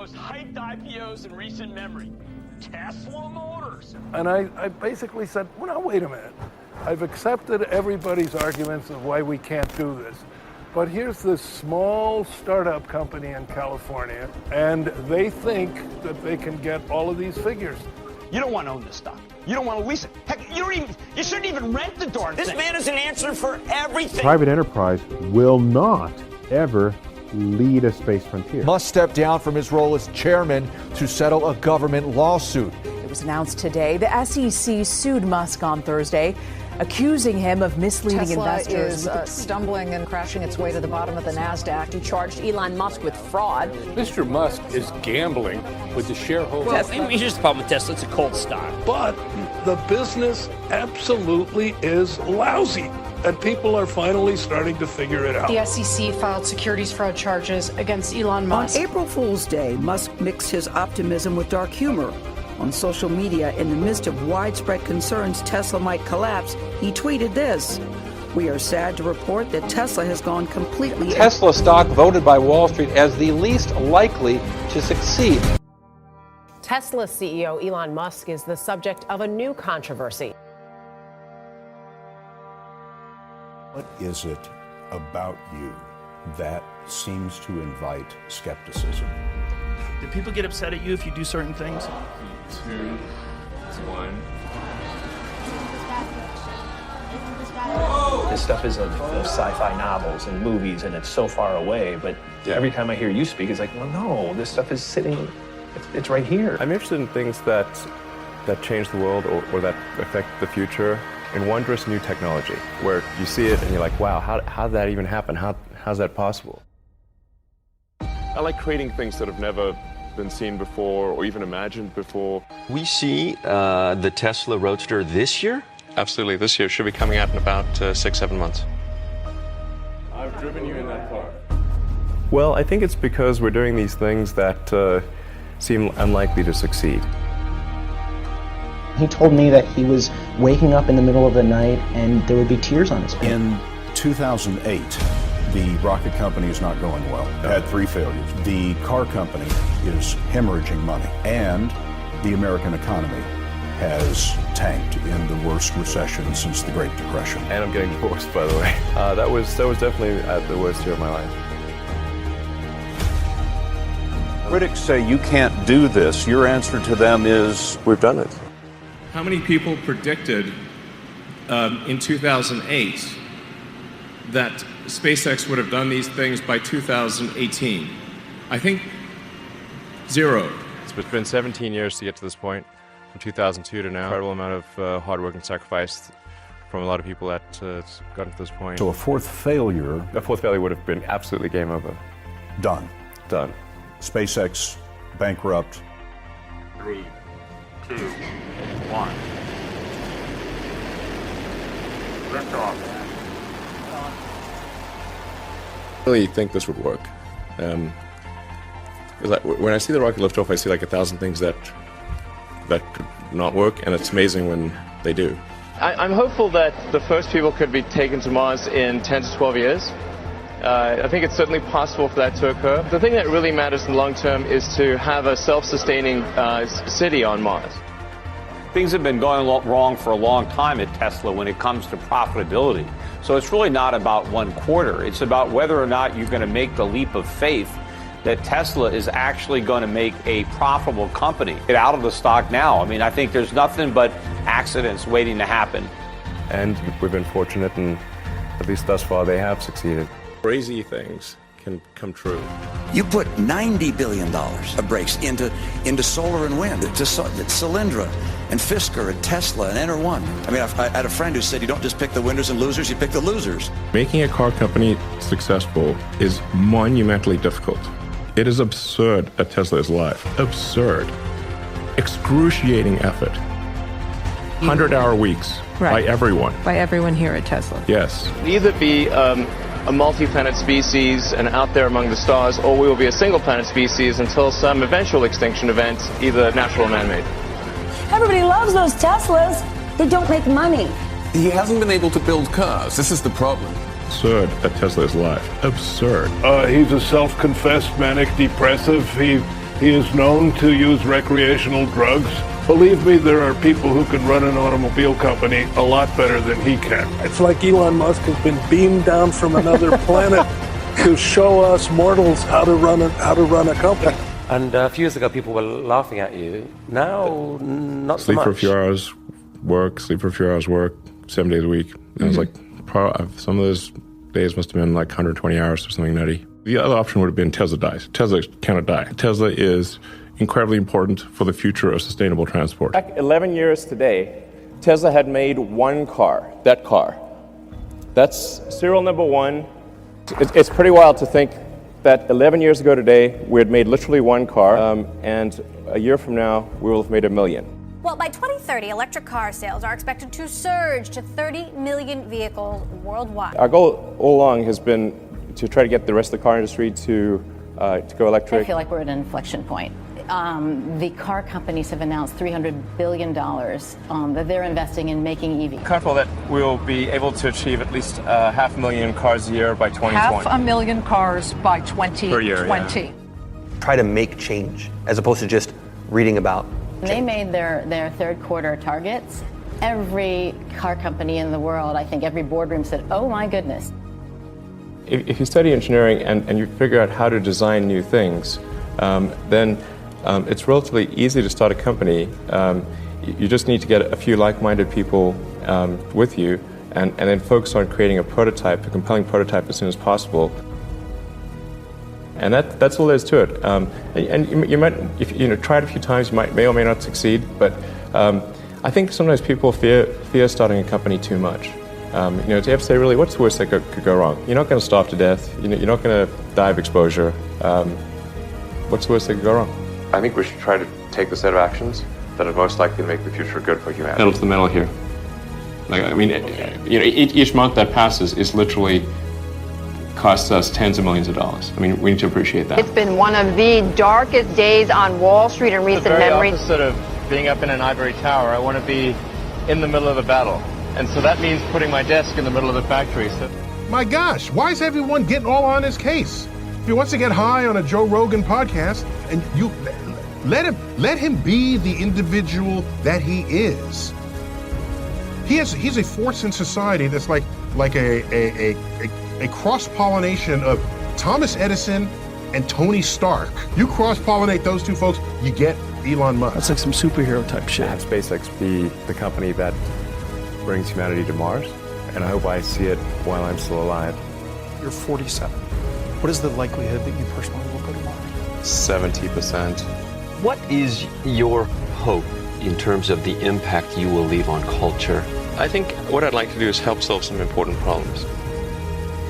most hyped IPOs in recent memory. Tesla Motors. And I basically said, well, now, wait a minute. I've accepted everybody's arguments of why we can't do this. But here's this small startup company in California, and they think that they can get all of these figures. You don't want to own this stock. You don't want to lease it. Heck, you shouldn't even rent the darn thing. This man is an answer for everything. Private enterprise will not ever lead a space frontier. Musk stepped down from his role as chairman to settle a government lawsuit. It was announced today the SEC sued Musk on Thursday, accusing him of misleading investors. Tesla is stumbling and crashing its way to the bottom of the NASDAQ. He charged Elon Musk with fraud. Mr. Musk is gambling with the shareholders. Well, here's the problem with Tesla. It's a cold stock. But the business absolutely is lousy, and people are finally starting to figure it out. The SEC filed securities fraud charges against Elon Musk. On April Fool's Day, Musk mixed his optimism with dark humor. On social media, in the midst of widespread concerns Tesla might collapse, he tweeted this: "We are sad to report that Tesla has gone completely..." Tesla stock voted by Wall Street as the least likely to succeed. Tesla CEO Elon Musk is the subject of a new controversy. What is it about you that seems to invite skepticism? Do people get upset at you if you do certain things? 2, 1. This stuff is of sci-fi novels and movies, and it's so far away, but every time I hear you speak, it's like, well, no, this stuff is sitting, it's right here. I'm interested in things that change the world or that affect the future in wondrous new technology, where you see it and you're like, wow, how did that even happen? How's that possible? I like creating things that have never been seen before or even imagined before. We see the Tesla Roadster this year? Absolutely, this year. Should be coming out in about 6-7 months. I've driven you in that car. Well, I think it's because we're doing these things that seem unlikely to succeed. He told me that he was waking up in the middle of the night and there would be tears on his face. In 2008, the rocket company is not going well. It had 3 failures. The car company is hemorrhaging money, and the American economy has tanked in the worst recession since the Great Depression. And I'm getting divorced, by the way. That was definitely the worst year of my life. Critics say you can't do this. Your answer to them is, we've done it. How many people predicted in 2008 that SpaceX would have done these things by 2018? I think 0. It's been 17 years to get to this point, from 2002 to now. Incredible amount of hard work and sacrifice from a lot of people that got to this point. So a fourth failure would have been absolutely game over. Done. SpaceX bankrupt. 3, 2, 1. Lift off. I really think this would work. When I see the rocket lift off, I see like 1,000 things that could not work, and it's amazing when they do. I'm hopeful that the first people could be taken to Mars in 10 to 12 years. I think it's certainly possible for that to occur. The thing that really matters in the long term is to have a self-sustaining city on Mars. Things have been going wrong for a long time at Tesla when it comes to profitability. So it's really not about one quarter. It's about whether or not you're going to make the leap of faith that Tesla is actually going to make a profitable company. Get out of the stock now. I mean, I think there's nothing but accidents waiting to happen. And we've been fortunate, and at least thus far they have succeeded. Crazy things can come true. You put $90 billion of brakes into solar and wind, to Solyndra and Fisker and Tesla and Enter1. I mean, I had a friend who said you don't just pick the winners and losers, you pick the losers. Making a car company successful is monumentally difficult. It is absurd that Tesla is alive. Absurd. Excruciating effort. 100-hour weeks by everyone. By everyone here at Tesla. Yes. Either be a multi-planet species and out there among the stars, or we will be a single-planet species until some eventual extinction event, either natural or man-made. Everybody loves those Teslas. They don't make money. He hasn't been able to build cars. This is the problem. Absurd that Tesla is alive. Absurd. He's a self-confessed manic depressive. He He is known to use recreational drugs. Believe me, there are people who can run an automobile company a lot better than he can. It's like Elon Musk has been beamed down from another planet to show us mortals how to run a company. And a few years ago, people were laughing at you. Now, not so Sleep much. for a few hours, work, sleep for a few hours, work, 7 days a week. And it was like, some of those days must have been like 120 hours or something nutty. The other option would have been Tesla dies. Tesla cannot die. Tesla is incredibly important for the future of sustainable transport. Back 11 years today, Tesla had made one car, that car. That's serial number one. It's pretty wild to think that 11 years ago today, we had made literally one car, and a year from now, we will have made 1 million. Well, by 2030, electric car sales are expected to surge to 30 million vehicles worldwide. Our goal all along has been to try to get the rest of the car industry to go electric. I feel like we're at an inflection point. The car companies have announced $300 billion that they're investing in making EV. Comfortable that we'll be able to achieve at least 500,000 cars a year by 2020. 500,000 cars by 2020. Per year, yeah. Try to make change as opposed to just reading about change. They made their third quarter targets. Every car company in the world, I think every boardroom said, oh my goodness. If you study engineering and you figure out how to design new things, then it's relatively easy to start a company. You just need to get a few like-minded people with you and then focus on creating a prototype, a compelling prototype as soon as possible. And that's all there is to it. And you might, if you try it a few times, you may or may not succeed, but I think sometimes people fear starting a company too much. You have to say, really, what's the worst that could go wrong? You're not going to starve to death. You're not going to die of exposure. What's the worst that could go wrong? I think we should try to take the set of actions that are most likely to make the future good for humanity. Pedal to the metal here. Each month that passes is literally costs us tens of millions of dollars. We need to appreciate that. It's been one of the darkest days on Wall Street in recent memory. The very opposite of being up in an ivory tower. I want to be in the middle of a battle. And so that means putting my desk in the middle of the factory. So. My gosh, why is everyone getting all on his case? If he wants to get high on a Joe Rogan podcast, and you let him be the individual that he is. He's a force in society that's like a cross-pollination of Thomas Edison and Tony Stark. You cross-pollinate those two folks, you get Elon Musk. That's like some superhero type shit. Have SpaceX be the company that brings humanity to Mars, and I hope I see it while I'm still alive. You're 47. What is the likelihood that you personally will go to Mars? 70%. What is your hope in terms of the impact you will leave on culture? I think what I'd like to do is help solve some important problems.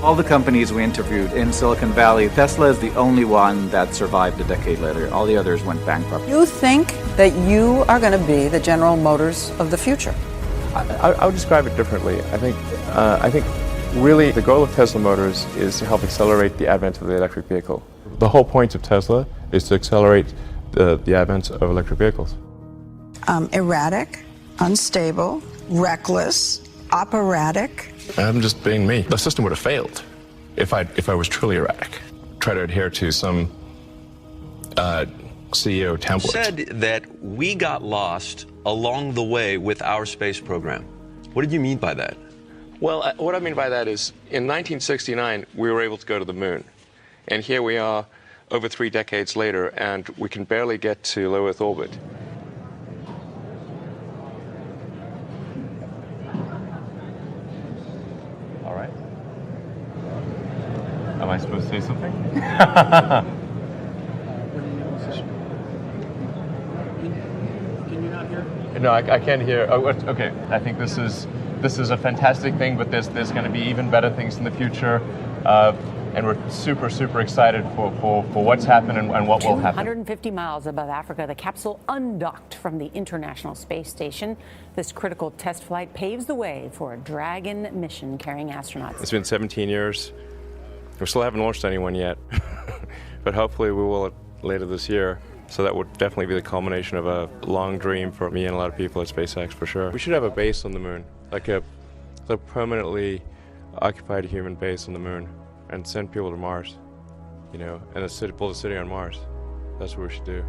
All the companies we interviewed in Silicon Valley, Tesla is the only one that survived a decade later. All the others went bankrupt. You think that you are going to be the General Motors of the future? I would describe it differently. I think really the goal of Tesla Motors is to help accelerate the advent of the electric vehicle. The whole point of Tesla is to accelerate the advent of electric vehicles. Erratic, unstable, reckless, operatic. I'm just being me. The system would have failed if I was truly erratic. Try to adhere to some CEO template. You said that we got lost along the way with our space program. What did you mean by that? Well, what I mean by that is in 1969, we were able to go to the moon. And here we are over 3 decades later, and we can barely get to low Earth orbit. All right. Am I supposed to say something? No, I can't hear. Oh, okay. I think this is a fantastic thing, but there's going to be even better things in the future, and we're super excited for what's happened and what will happen. 150 miles above Africa, the capsule undocked from the International Space Station. This critical test flight paves the way for a Dragon mission carrying astronauts. It's been 17 years. We still haven't launched anyone yet, but hopefully we will later this year. So that would definitely be the culmination of a long dream for me and a lot of people at SpaceX, for sure. We should have a base on the moon, like a permanently occupied human base on the moon, and send people to Mars, and build a city on Mars. that's what we should do.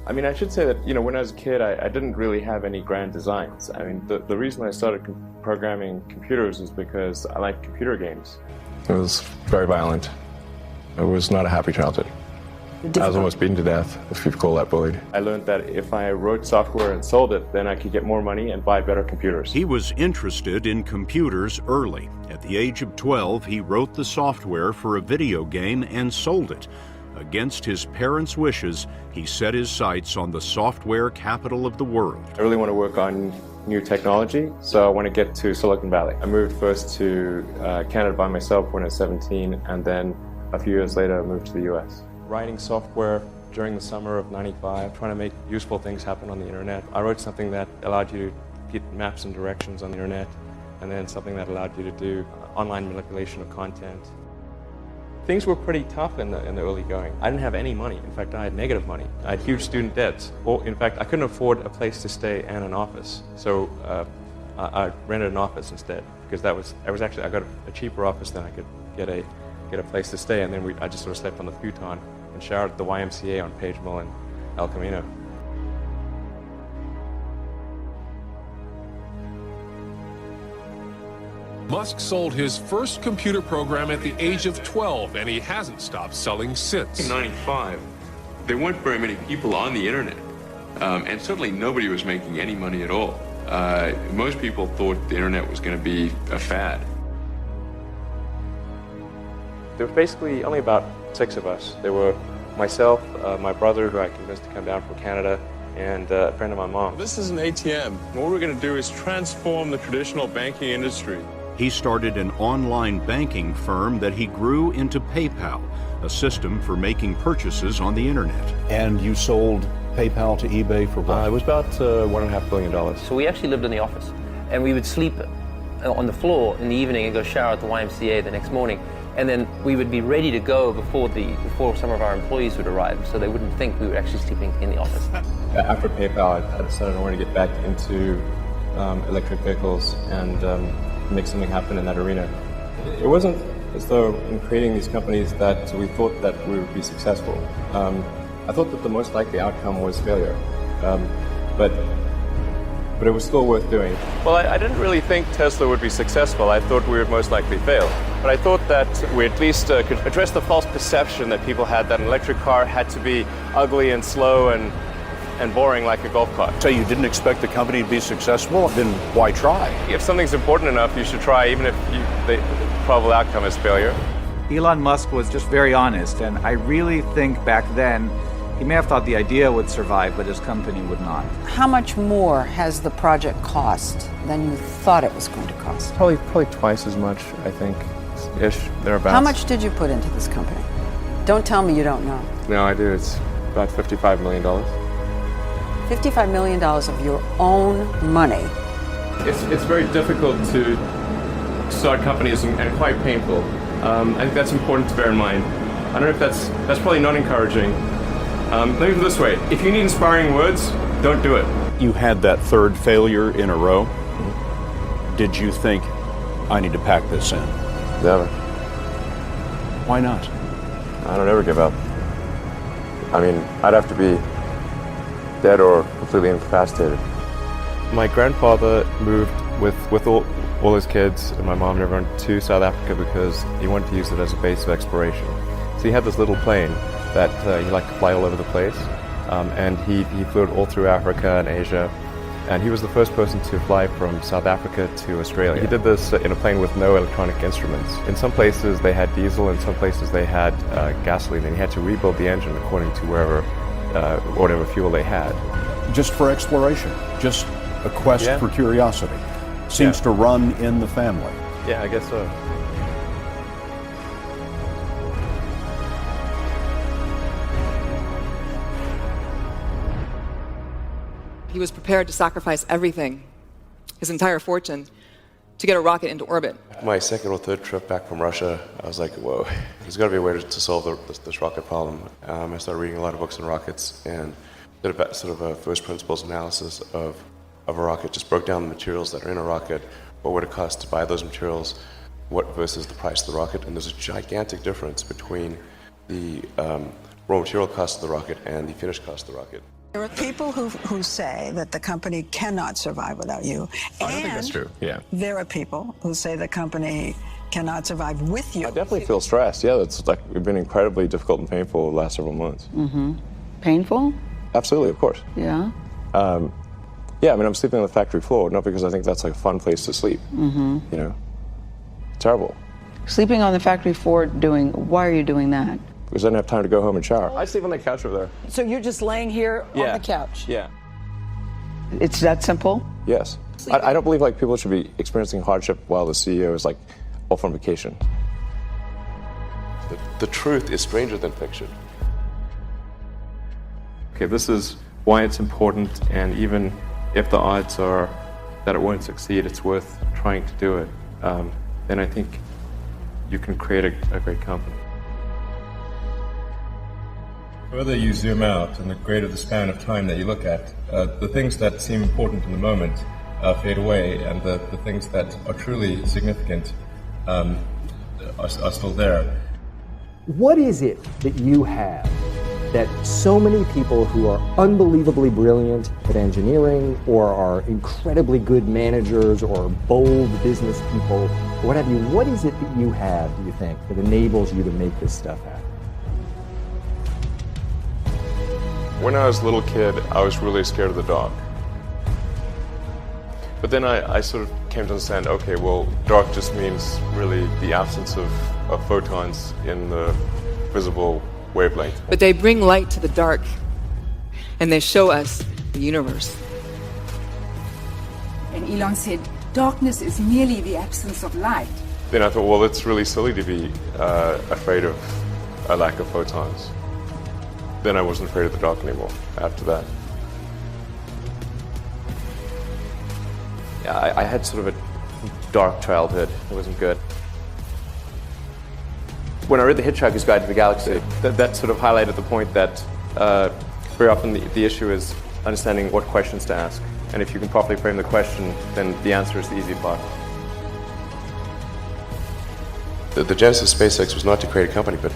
I mean, I should say that, when I was a kid, I didn't really have any grand designs. I mean, the reason I started programming computers is because I like computer games. It was very violent. It was not a happy childhood. I was almost beaten to death, if you call that bullied. I learned that if I wrote software and sold it, then I could get more money and buy better computers. He was interested in computers early. At the age of 12, he wrote the software for a video game and sold it. Against his parents' wishes, he set his sights on the software capital of the world. I really want to work on new technology, so I want to get to Silicon Valley. I moved first to Canada by myself when I was 17, and then a few years later I moved to the US. Writing software during the summer of '95, trying to make useful things happen on the internet. I wrote something that allowed you to get maps and directions on the internet, and then something that allowed you to do online manipulation of content. Things were pretty tough in the early going. I didn't have any money. In fact, I had negative money. I had huge student debts. Or, in fact, I couldn't afford a place to stay and an office. So I rented an office instead, because I got a cheaper office than I could get a place to stay, and then I just sort of slept on the futon and showered at the YMCA on Page Mill and El Camino. Musk sold his first computer program at the age of 12, and he hasn't stopped selling since. In '95, there weren't very many people on the internet, and certainly nobody was making any money at all. Most people thought the internet was going to be a fad. There were basically only about 6 of us. There were myself, my brother, who I convinced to come down from Canada, and a friend of my mom. This is an ATM. What we're going to do is transform the traditional banking industry. He started an online banking firm that he grew into PayPal, a system for making purchases on the internet. And you sold PayPal to eBay for what? It was about $1.5 billion. So we actually lived in the office, and we would sleep on the floor in the evening and go shower at the YMCA the next morning. And then we would be ready to go before some of our employees would arrive, so they wouldn't think we were actually sleeping in the office. After PayPal, I decided I wanted to get back into electric vehicles and make something happen in that arena. It wasn't as though in creating these companies that we thought that we would be successful. I thought that the most likely outcome was failure, but it was still worth doing. Well, I didn't really think Tesla would be successful. I thought we would most likely fail. But I thought that we at least could address the false perception that people had that an electric car had to be ugly and slow and boring like a golf cart. So you didn't expect the company to be successful? Then why try? If something's important enough, you should try, even if the probable outcome is failure. Elon Musk was just very honest, and I really think back then he may have thought the idea would survive, but his company would not. How much more has the project cost than you thought it was going to cost? Probably twice as much, I think, ish, thereabouts. How much did you put into this company? Don't tell me you don't know. No, I do. It's about $55 million. $55 million of your own money. It's very difficult to start companies and quite painful. I think that's important to bear in mind. I don't know if that's probably not encouraging. Let me put it this way. If you need inspiring words, don't do it. You had that third failure in a row. Did you think, I need to pack this in? Never. Why not? I don't ever give up. I mean, I'd have to be dead or completely incapacitated. My grandfather moved with all his kids and my mom and everyone to South Africa because he wanted to use it as a base of exploration. So he had this little plane that he liked to fly all over the place, and he flew it all through Africa and Asia, and he was the first person to fly from South Africa to Australia. He did this in a plane with no electronic instruments. In some places they had diesel, in some places they had gasoline, and he had to rebuild the engine according to whatever fuel they had. Just for exploration, just a quest for curiosity. Seems to run in the family. Yeah, I guess so. He was prepared to sacrifice everything, his entire fortune, to get a rocket into orbit. My second or third trip back from Russia, I was like, whoa, there's got to be a way to solve this rocket problem. I started reading a lot of books on rockets and did a first principles analysis of a rocket, just broke down the materials that are in a rocket, what would it cost to buy those materials, what versus the price of the rocket, and there's a gigantic difference between the raw material cost of the rocket and the finished cost of the rocket. There are people who say that the company cannot survive without you. I don't think that's true, yeah. There are people who say the company cannot survive with you. I definitely feel stressed. Yeah, it's like it's been incredibly difficult and painful the last several months. Mm-hmm. Painful? Absolutely, of course. Yeah. Yeah, I mean, I'm sleeping on the factory floor, not because I think that's like a fun place to sleep. Mm-hmm. You know, terrible. Sleeping on the factory floor why are you doing that? Because I didn't have time to go home and shower. I sleep on the couch over there. So you're just laying here on the couch? Yeah. It's that simple? Yes. I don't believe like people should be experiencing hardship while the CEO is like off on vacation. The truth is stranger than fiction. Okay, this is why it's important, and even if the odds are that it won't succeed, it's worth trying to do it. Then I think you can create a great company. The further you zoom out and the greater the span of time that you look at, the things that seem important in the moment fade away, and the things that are truly significant are still there. What is it that you have that so many people who are unbelievably brilliant at engineering or are incredibly good managers or bold business people, or what have you, what is it that you have, do you think, that enables you to make this stuff happen? When I was a little kid, I was really scared of the dark. But then I sort of came to understand, okay, well, dark just means really the absence of photons in the visible wavelength. But they bring light to the dark, and they show us the universe. And Elon said, darkness is merely the absence of light. Then I thought, well, it's really silly to be afraid of a lack of photons. Then I wasn't afraid of the dark anymore after that. Yeah, I had sort of a dark childhood. It wasn't good. When I read The Hitchhiker's Guide to the Galaxy, that sort of highlighted the point that very often the issue is understanding what questions to ask. And if you can properly frame the question, then the answer is the easy part. The genesis of SpaceX was not to create a company, but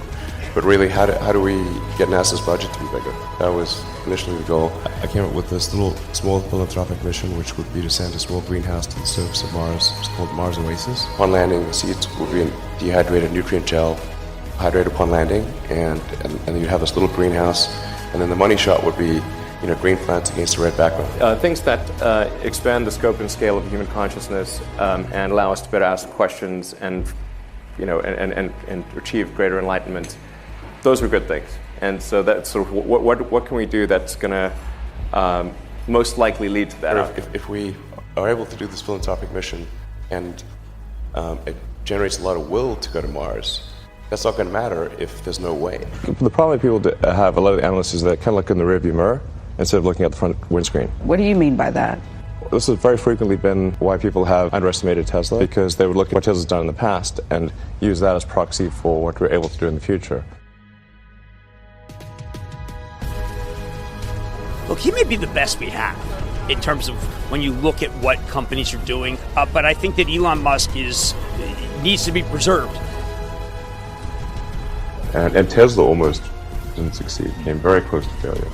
really how do we get NASA's budget to be bigger? That was initially the goal. I came up with this small philanthropic mission, which would be to send a small greenhouse to the surface of Mars. It's called Mars Oasis. Upon landing, the seeds would be in dehydrated nutrient gel, hydrated upon landing, and then you'd have this little greenhouse, and then the money shot would be green plants against a red background. Things that expand the scope and scale of human consciousness and allow us to better ask questions and achieve greater enlightenment. Those are good things. And so that's sort of what can we do that's going to most likely lead to that? If we are able to do this philanthropic mission and it generates a lot of will to go to Mars, that's not going to matter if there's no way. The problem people have, a lot of the analysts, is that kind of look in the rearview mirror instead of looking at the front windscreen. What do you mean by that? This has very frequently been why people have underestimated Tesla, because they would look at what Tesla's done in the past and use that as proxy for what we're able to do in the future. Look, he may be the best we have in terms of when you look at what companies are doing, but I think that Elon Musk needs to be preserved. And Tesla almost didn't succeed, came very close to failure.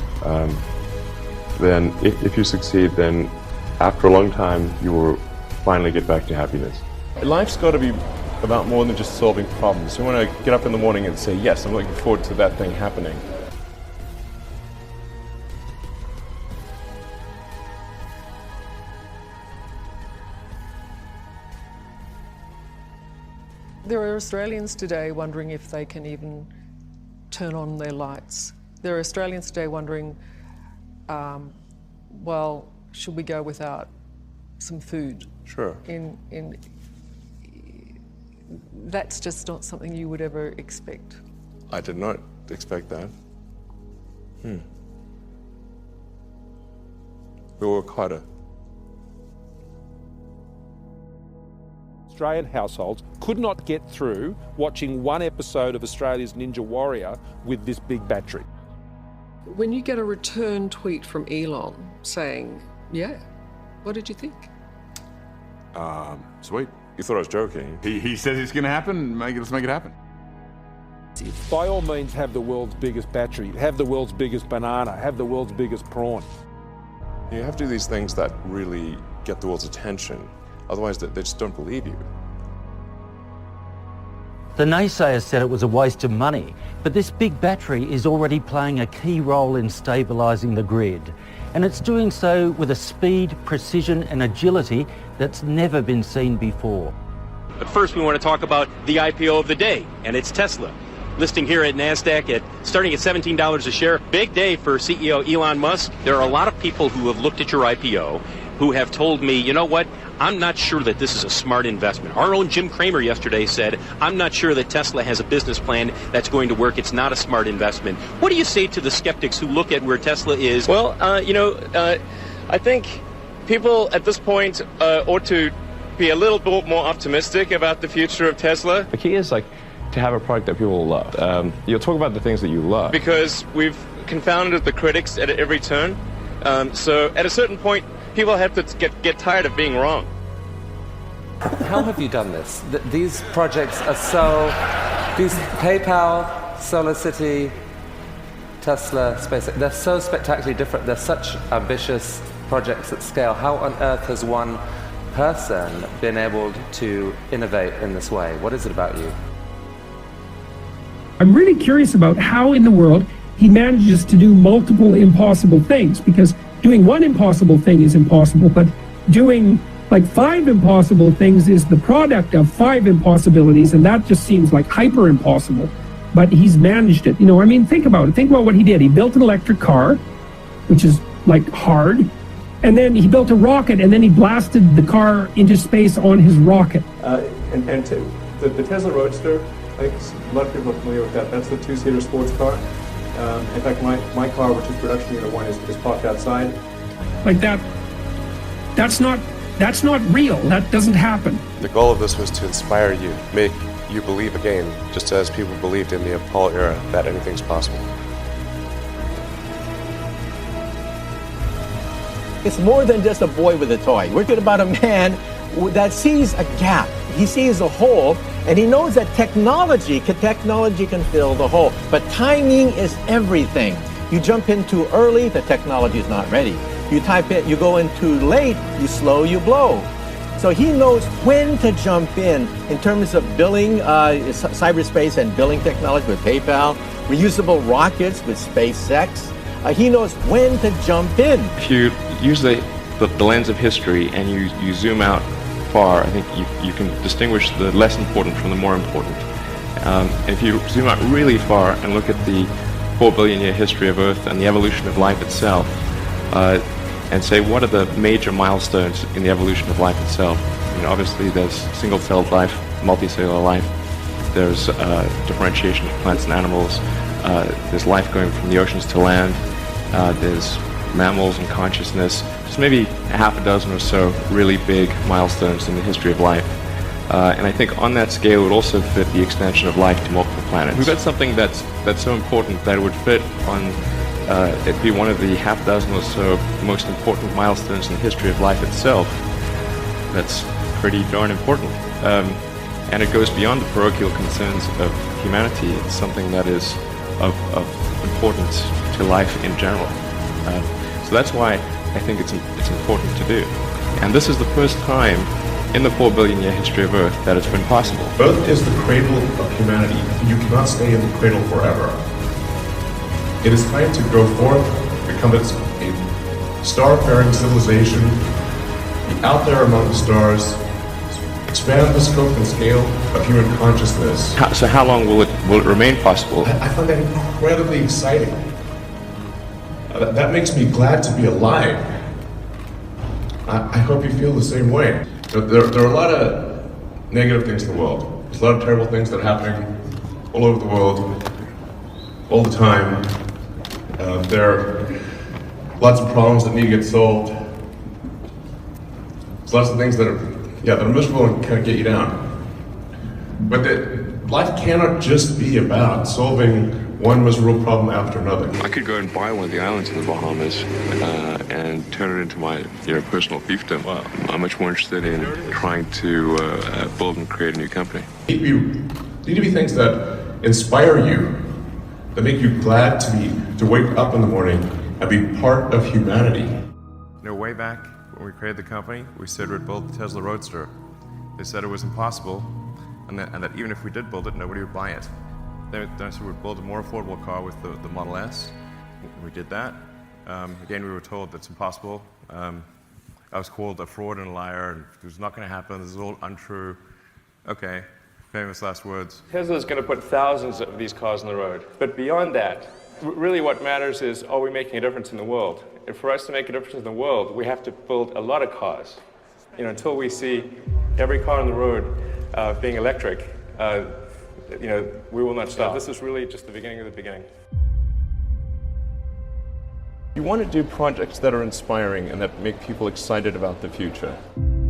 Then if you succeed, then after a long time, you will finally get back to happiness. Life's got to be about more than just solving problems. You want to get up in the morning and say, yes, I'm looking forward to that thing happening. There are Australians today wondering if they can even turn on their lights. There are Australians today wondering, well, should we go without some food? Sure. That's just not something you would ever expect. I did not expect that. We'll work harder. Australian households could not get through watching one episode of Australia's Ninja Warrior with this big battery. When you get a return tweet from Elon saying, yeah, what did you think? Sweet. You thought I was joking. He says it's going to happen. Let's make it happen. perspective. By all means, have the world's biggest battery, have the world's biggest banana, have the world's biggest prawn. You have to do these things that really get the world's attention. Otherwise, they just don't believe you. The naysayers said it was a waste of money, but this big battery is already playing a key role in stabilising the grid. And it's doing so with a speed, precision and agility that's never been seen before. But first we want to talk about the IPO of the day, and it's Tesla. Listing here at NASDAQ starting at $17 a share. Big day for CEO Elon Musk. There are a lot of people who have looked at your IPO who have told me, you know what, I'm not sure that this is a smart investment. Our own Jim Cramer yesterday said, I'm not sure that Tesla has a business plan that's going to work. It's not a smart investment. What do you say to the skeptics who look at where Tesla is? Well, I think people at this point ought to be a little bit more optimistic about the future of Tesla. The key is to have a product that people will love. You'll talk about the things that you love. Because we've confounded the critics at every turn. So at a certain point, people have to get tired of being wrong. How have you done this? These projects are so... These PayPal, SolarCity, Tesla, SpaceX, they're so spectacularly different. They're such ambitious projects at scale. How on earth has one person been able to innovate in this way? What is it about you? I'm really curious about how in the world he manages to do multiple impossible things, because doing one impossible thing is impossible, but doing like 5 impossible things is the product of 5 impossibilities, and that just seems like hyper impossible. But he's managed it. I mean, think about it. Think about what he did. He built an electric car, which is like hard, and then he built a rocket, and then he blasted the car into space on his rocket. The Tesla Roadster, I think a lot of people are familiar with that. That's the 2-seater sports car. In fact, my car, which is production unit 1, is parked outside. Like that. That's not real. That doesn't happen. The goal of this was to inspire you, make you believe again, just as people believed in the Apollo era that anything's possible. It's more than just a boy with a toy. We're talking about a man that sees a gap. He sees a hole, and he knows that technology can fill the hole. But timing is everything. You jump in too early, the technology is not ready. You go in too late, you slow, you blow. So he knows when to jump in terms of billing, cyberspace and billing technology with PayPal, reusable rockets with SpaceX. He knows when to jump in. If you use the lens of history and you zoom out far, I think you can distinguish the less important from the more important. And if you zoom out really far and look at the 4 billion year history of Earth and the evolution of life itself, and say what are the major milestones in the evolution of life itself. I mean, obviously there's single-celled life, multicellular life, there's differentiation of plants and animals, there's life going from the oceans to land, there's mammals and consciousness, just maybe half a dozen or so really big milestones in the history of life. And I think on that scale it would also fit the extension of life to multiple planets. We've got something that's so important that it would fit on it'd be one of the half dozen or so most important milestones in the history of life itself. That's pretty darn important. And it goes beyond the parochial concerns of humanity. It's something that is of importance to life in general. So that's why I think it's important to do. And this is the first time in the 4 billion year history of Earth that it's been possible. Earth is the cradle of humanity. You cannot stay in the cradle forever. It is time to go forth, become a star-faring civilization, be out there among the stars, expand the scope and scale of human consciousness. So how long will it remain possible? I find that incredibly exciting. That makes me glad to be alive. I hope you feel the same way. There are a lot of negative things in the world. There's a lot of terrible things that are happening all over the world, all the time. There are lots of problems that need to get solved. There's lots of things that are miserable and kind of get you down. But life cannot just be about solving one miserable problem after another. I could go and buy one of the islands in the Bahamas and turn it into my personal fiefdom. I'm much more interested in trying to build and create a new company. Need to be things that inspire you, that make you glad to wake up in the morning and be part of humanity. You know, way back when we created the company, we said we'd build the Tesla Roadster. They said it was impossible, and that even if we did build it, nobody would buy it. Then I said we'd build a more affordable car with the Model S. We did that. Again, we were told that's impossible. I was called a fraud and a liar, and it was not going to happen. This is all untrue. Okay, famous last words. Tesla is going to put thousands of these cars on the road. But beyond that, really what matters is, are we making a difference in the world? And for us to make a difference in the world, we have to build a lot of cars. You know, until we see every car on the road being electric, you know, we will not stop. This is really just the beginning of the beginning. You want to do projects that are inspiring and that make people excited about the future.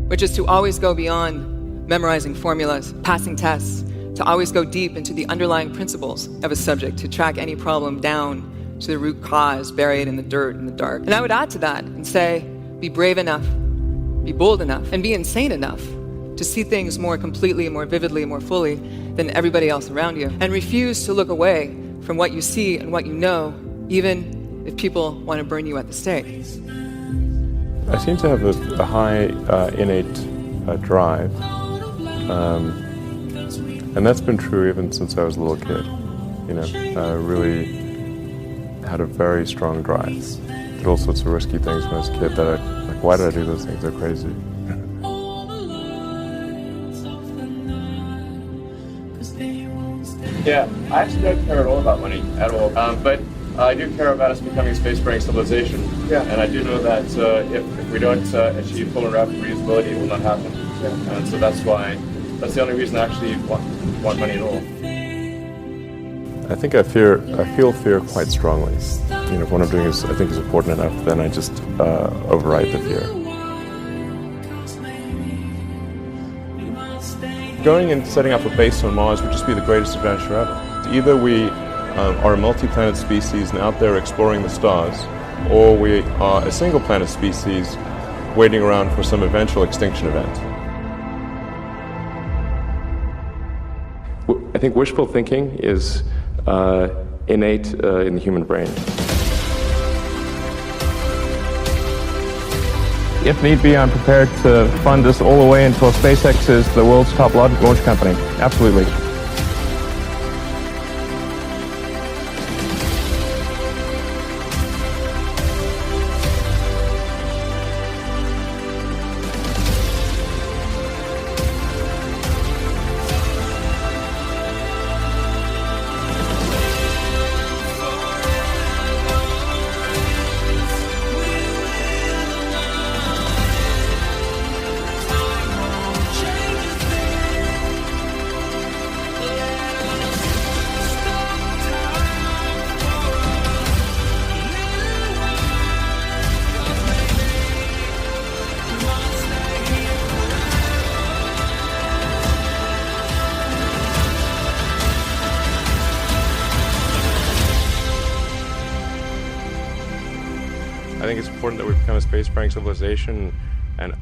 Which is to always go beyond memorizing formulas, passing tests, to always go deep into the underlying principles of a subject, to track any problem down to the root cause buried in the dirt, in the dark. And I would add to that and say, be brave enough, be bold enough, and be insane enough to see things more completely, more vividly, more fully than everybody else around you. And refuse to look away from what you see and what you know, even if people want to burn you at the stake. I seem to have a high innate drive. And that's been true even since I was a little kid. You know, I really had a very strong drive. Did all sorts of risky things when I was a kid that like, why did I do those things? They're crazy. Yeah, I actually don't care at all about money, at all. But I do care about us becoming a space-faring civilization. Yeah. And I do know that if we don't achieve full and rapid reusability, it will not happen. Yeah. And so that's the only reason I actually want money at all. I think I feel fear quite strongly. You know, if what I'm doing I think is important enough, then I just override the fear. Going and setting up a base on Mars would just be the greatest adventure ever. Either we are a multi-planet species and out there exploring the stars, or we are a single-planet species waiting around for some eventual extinction event. I think wishful thinking is innate in the human brain. If need be, I'm prepared to fund this all the way until SpaceX is the world's top launch company. Absolutely. I think it's important that we become a space-faring civilization and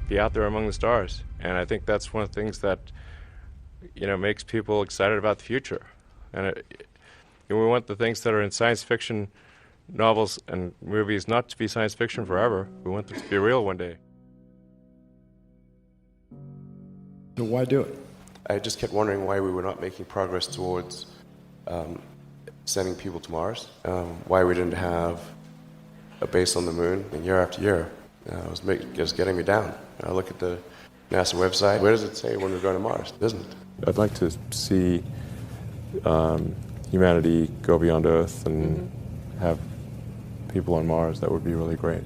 be out there among the stars. And I think that's one of the things that, you know, makes people excited about the future. And we want the things that are in science fiction novels and movies not to be science fiction forever. We want them to be real one day. So why do it? I just kept wondering why we were not making progress towards sending people to Mars, why we didn't have a base on the moon, and year after year. It was just getting me down. I look at the NASA website. Where does it say when we're going to Mars? It doesn't. I'd like to see humanity go beyond Earth and have people on Mars. That would be really great.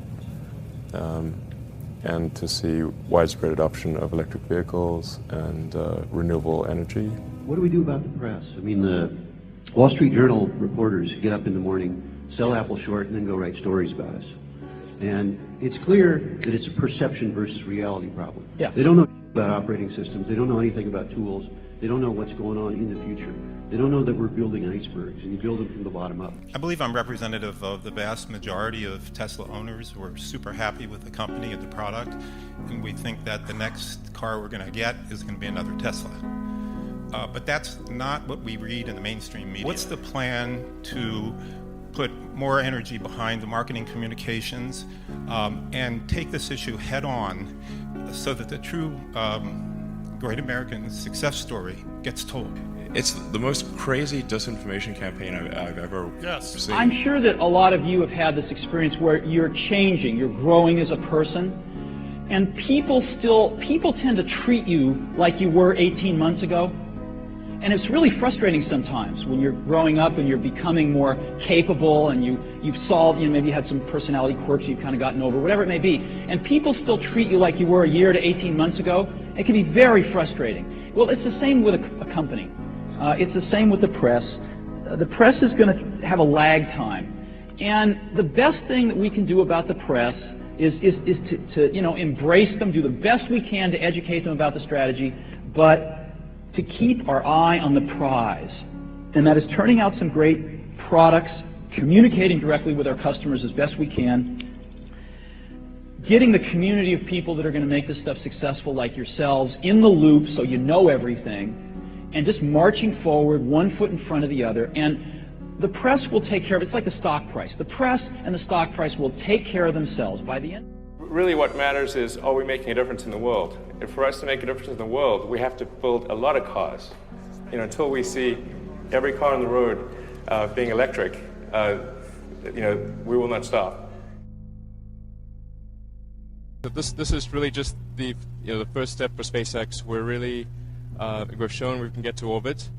And to see widespread adoption of electric vehicles and renewable energy. What do we do about the press? I mean, the Wall Street Journal reporters get up in the morning, sell Apple short, and then go write stories about us. And it's clear that it's a perception versus reality problem. Yeah. They don't know about operating systems. They don't know anything about tools. They don't know what's going on in the future. They don't know that we're building icebergs, and you build them from the bottom up. I believe I'm representative of the vast majority of Tesla owners who are super happy with the company and the product, and we think that the next car we're going to get is going to be another Tesla. But that's not what we read in the mainstream media. What's the plan to put more energy behind the marketing communications and take this issue head on so that the true great American success story gets told? It's the most crazy disinformation campaign I've ever seen. I'm sure that a lot of you have had this experience where you're changing, you're growing as a person, and people tend to treat you like you were 18 months ago. And it's really frustrating sometimes when you're growing up and you're becoming more capable and you've solved, maybe you had some personality quirks you've kind of gotten over, whatever it may be, and people still treat you like you were a year to 18 months ago. It can be very frustrating. Well, it's the same with a company. It's the same with the press. The press is going to have a lag time. And the best thing that we can do about the press is to embrace them, do the best we can to educate them about the strategy, but to keep our eye on the prize, and that is turning out some great products, communicating directly with our customers as best we can, getting the community of people that are going to make this stuff successful like yourselves in the loop so you know everything, and just marching forward one foot in front of the other. And the press will take care of it. It's like the stock price. The press and the stock price will take care of themselves by the end. Really what matters is, are we making a difference in the world? And for us to make a difference in the world, we have to build a lot of cars. Until we see every car on the road being electric, we will not stop. This is really just the first step for SpaceX. We've shown we can get to orbit.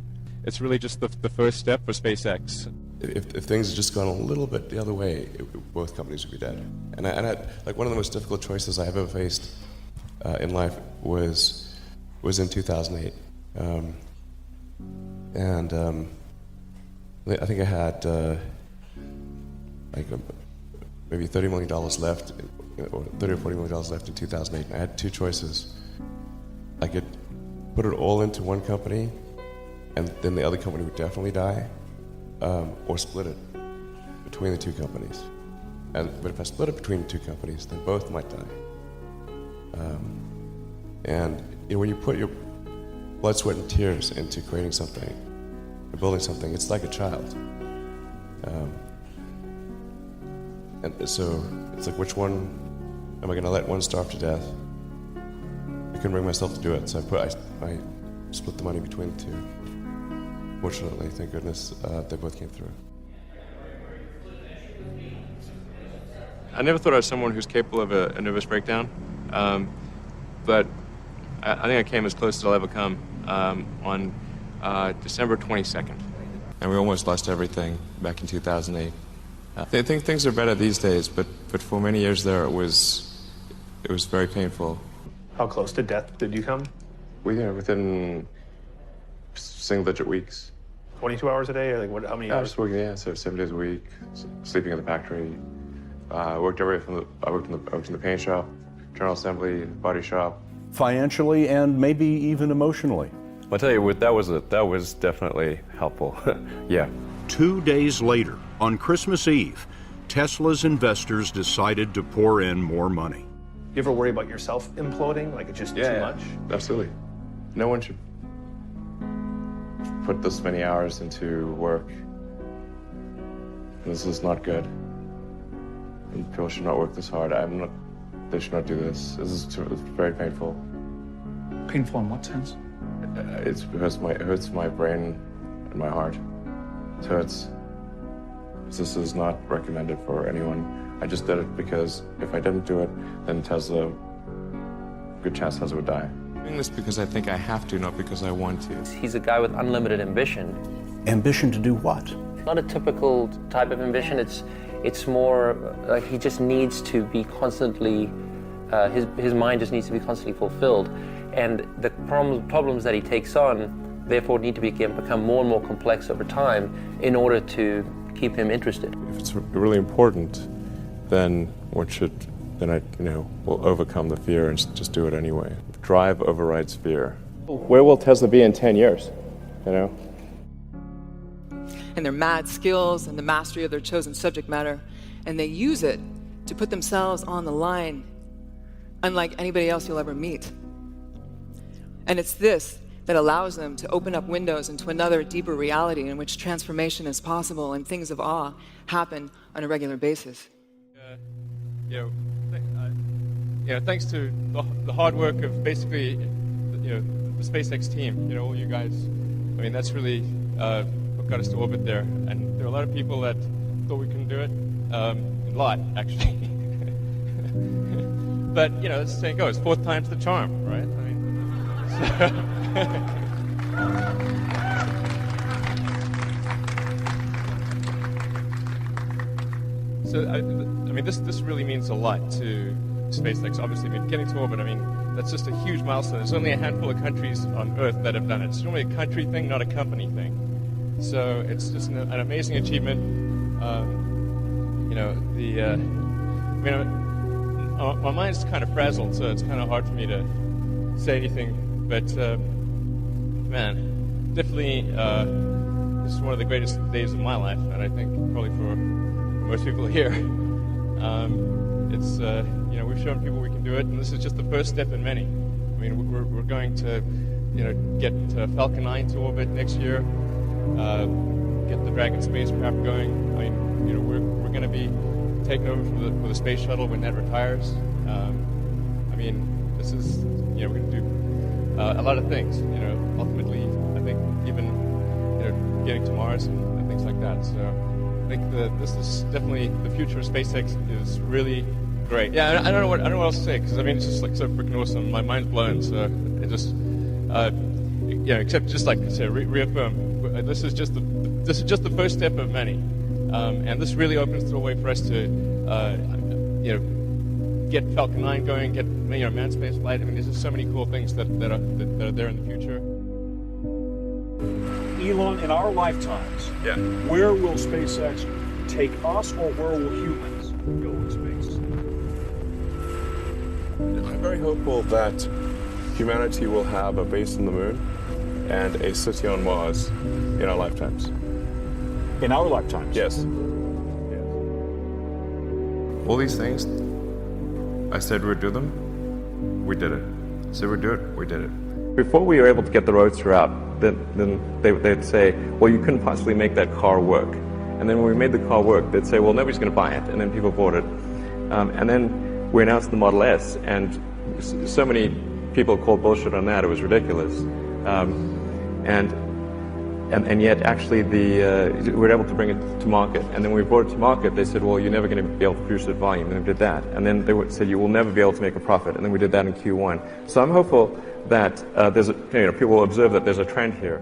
It's really just the first step for SpaceX. If things had just gone a little bit the other way, both companies would be dead. And like one of the most difficult choices I have ever faced in life was in 2008. I think I had maybe $30 million left, or $30 or $40 million left in 2008. And I had two choices. I could put it all into one company, and then the other company would definitely die, or split it between the two companies. But if I split it between the two companies, then both might die. When you put your blood, sweat, and tears into creating something, or building something, it's like a child. And so it's like, which one am I going to let one starve to death? I couldn't bring myself to do it, so I split the money between the two. Fortunately, thank goodness, they both came through. I never thought I was someone who's capable of a nervous breakdown, but I think I came as close as I'll ever come on December 22nd. And we almost lost everything back in 2008. I think things are better these days, but for many years there, it was very painful. How close to death did you come? Within single-digit weeks. 22 hours a day, or like how many I hours? was working, so 7 days a week, sleeping in the factory. I worked in the paint shop, general assembly, body shop. Financially and maybe even emotionally. I'll tell you, that was definitely helpful. Yeah. 2 days later, on Christmas Eve, Tesla's investors decided to pour in more money. You ever worry about yourself imploding? Like it's just too much? Absolutely. No one should put this many hours into work. This is not good. And people should not work this hard. They should not do this. It's very painful. Painful in what sense? It hurts my brain and my heart. It hurts. This is not recommended for anyone. I just did it because if I didn't do it, then Tesla, good chance Tesla would die. I'm doing this because I think I have to, not because I want to. He's a guy with unlimited ambition. Ambition to do what? Not a typical type of ambition. It's more like he just needs to be constantly, his mind just needs to be constantly fulfilled. And the problems that he takes on, therefore, need to become more and more complex over time in order to keep him interested. If it's really important, then I will overcome the fear and just do it anyway. Drive overrides fear. Where will Tesla be in 10 years? And their mad skills and the mastery of their chosen subject matter, and they use it to put themselves on the line, unlike anybody else you'll ever meet. And it's this that allows them to open up windows into another deeper reality in which transformation is possible and things of awe happen on a regular basis. Thanks to the hard work of basically, the SpaceX team, all you guys. I mean, that's really what got us to orbit there. And there are a lot of people that thought we couldn't do it. A lot, actually. But, as the saying goes, fourth time's the charm, right? I mean, this really means a lot to SpaceX. Obviously, getting to orbit, that's just a huge milestone. There's only a handful of countries on Earth that have done it. It's normally a country thing, not a company thing. So it's just an amazing achievement. My mind's kind of frazzled, so it's kind of hard for me to say anything. But definitely, this is one of the greatest days of my life, and I think probably for most people here. We've shown people we can do it, and this is just the first step in many. We're going to, get Falcon 9 to orbit next year, get the Dragon spacecraft going. We're going to be taking over for the space shuttle when that retires. This is, we're going to do a lot of things. Ultimately, I think even, getting to Mars and things like that. So I think this is definitely the future of SpaceX is really great. Yeah, I don't know what else to say, because it's just like so freaking awesome. My mind's blown. So it just, except just like I said, reaffirm. This is just the first step of many, and this really opens the way for us to, get Falcon 9 going, get manned space flight. There's just so many cool things that are there in the future. Elon, in our lifetimes, where will SpaceX take us, or where will humans go in space? I'm very hopeful that humanity will have a base on the moon and a city on Mars in our lifetimes. In our lifetimes? Yes. All these things, I said we'd do them, we did it. I said we'd do it, we did it. Before we were able to get the Roadster out, then they'd say, well, you couldn't possibly make that car work. And then when we made the car work, they'd say, well, nobody's going to buy it. And then people bought it. And then we announced the Model S, and so many people called bullshit on that. It was ridiculous. And yet, actually, we were able to bring it to market. And then when we brought it to market, they said, well, you're never going to be able to produce it at volume. And we did that. And then they said, you will never be able to make a profit. And then we did that in Q1. So I'm hopeful that people will observe that there's a trend here.